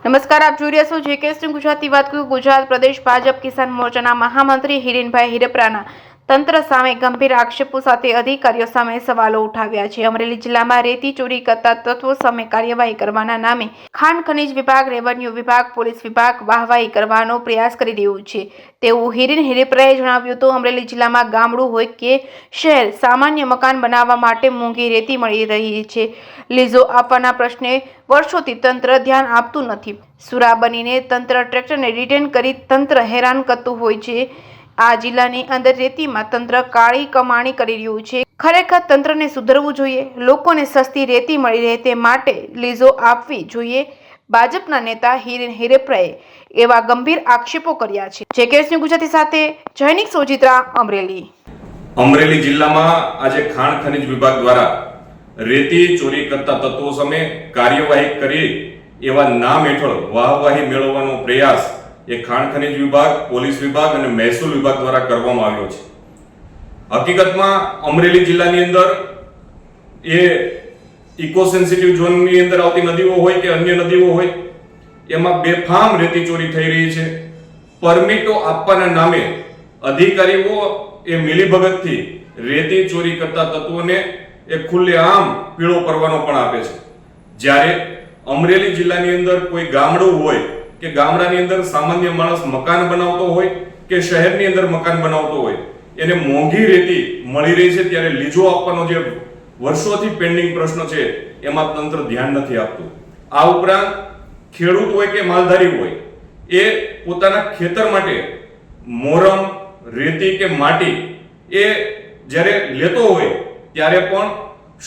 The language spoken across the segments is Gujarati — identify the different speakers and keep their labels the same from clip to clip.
Speaker 1: નમસ્કાર, આપ જોઈ રહ્યા છો જેકેએસ ન્યૂઝ ગુજરાતી. વાત કરું ગુજરાત પ્રદેશ ભાજપ કિસાન મોરચાના મહામંત્રી હિરેનભાઈ હિરપરાના તંત્ર સામે ગંભીર આક્ષેપો સાથે અધિકારીઓ સામે સવાલો ઉઠાવ્યા છે. અમરેલી જિલ્લામાં રેતી ચોરી કરતા તત્વો સામે કાર્યવાહી કરવાના નામે ખાણ ખનીજ વિભાગ, રેવન્યુ વિભાગ, પોલીસ વિભાગ વાહવાહી કરવાનો પ્રયાસ કરી રહ્યું છે તેવું હિરેન હિરપરાએ જણાવ્યું હતું. અમરેલી જિલ્લામાં ગામડું હોય કે શહેર, સામાન્ય મકાન બનાવવા માટે મોંઘી રેતી મળી રહી છે. લીઝો આપવાના પ્રશ્ને વર્ષોથી તંત્ર ધ્યાન આપતું નથી. સુરા બનીને તંત્ર ટ્રેક્ટરને રિટેન કરી તંત્ર હેરાન કરતું હોય છે. આ જિલ્લાની અંદર રેતીમાં તંત્ર કાળી કમાણી કરી રહ્યું છે. ખરેખર તંત્રને સુધરવું જોઈએ. લોકોને સસ્તી રેતી મળી રહે તે માટે લીઝો આપવી જોઈએ. ભાજપના નેતા હિરેન હિરપરાએ એવા ગંભીર આક્ષેપો કર્યા છે. જેકેએસ ન્યૂઝ ગુજરાતી સાથે જૈનિક સોજિત્રા, અમરેલી.
Speaker 2: અમરેલી જિલ્લામાં આજે ખાણ ખનીજ વિભાગ દ્વારા રેતી ચોરી કરતા તત્વો સામે કાર્યવાહી કરી એવા નામ હેઠળ વાહવાહી મેળવવાનો પ્રયાસ એ ખાણ ખનીજ વિભાગ, પોલીસ વિભાગ અને મહેસૂલ વિભાગ દ્વારા કરવામાં આવ્યો છે. હકીકતમાં અમરેલી જિલ્લાની અંદર એ ઇકો સેન્સિટિવ ઝોનની અંદર આવતી નદીઓ હોય કે અન્ય નદીઓ હોય એમાં બેફામ રેતી ચોરી થઈ રહી છે. પરમિટો આપવાના નામે અધિકારીઓ એ મિલીભગતથી રેતી ચોરી કરતા તત્વોને એ ખુલ્લેઆમ પીળો પરવાનો પણ આપે છે. જ્યારે અમરેલી જિલ્લાની અંદર કોઈ ગામડું હોય કે ગામડાની અંદર સામાન્ય માણસ મકાન બનાવતો હોય કે શહેરની અંદર મકાન બનાવતો હોય એને મોંઘી રેતી મળી રહી છે ત્યારે લીઝો આપવાનો જે વર્ષોથી પેન્ડિંગ પ્રશ્ન છે એમાં તંત્ર ધ્યાન નથી આપતું. આ ઉપરાંત ખેડૂત હોય કે માલધારી હોય એ પોતાના ખેતર માટે મોરમ, રેતી કે માટી એ જ્યારે લેતો હોય ત્યારે પણ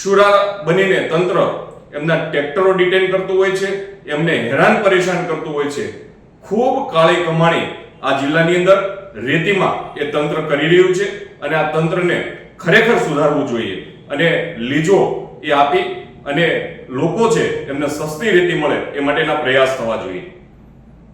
Speaker 2: શુરા બનીને તંત્ર એમના ટ્રેક્ટરો ડિટેન કરતું હોય છે, એમને હેરાન પરેશાન કરતું હોય છે. ખૂબ કાળી કમાણી આ જિલ્લાની અંદર રેતીમાં એ તંત્ર કરી રહ્યું છે અને આ તંત્રને ખરેખર સુધારવું જોઈએ અને લીઝો એ આપી અને લોકો છે એમને સસ્તી રેતી મળે એ માટેના પ્રયાસ થવા જોઈએ.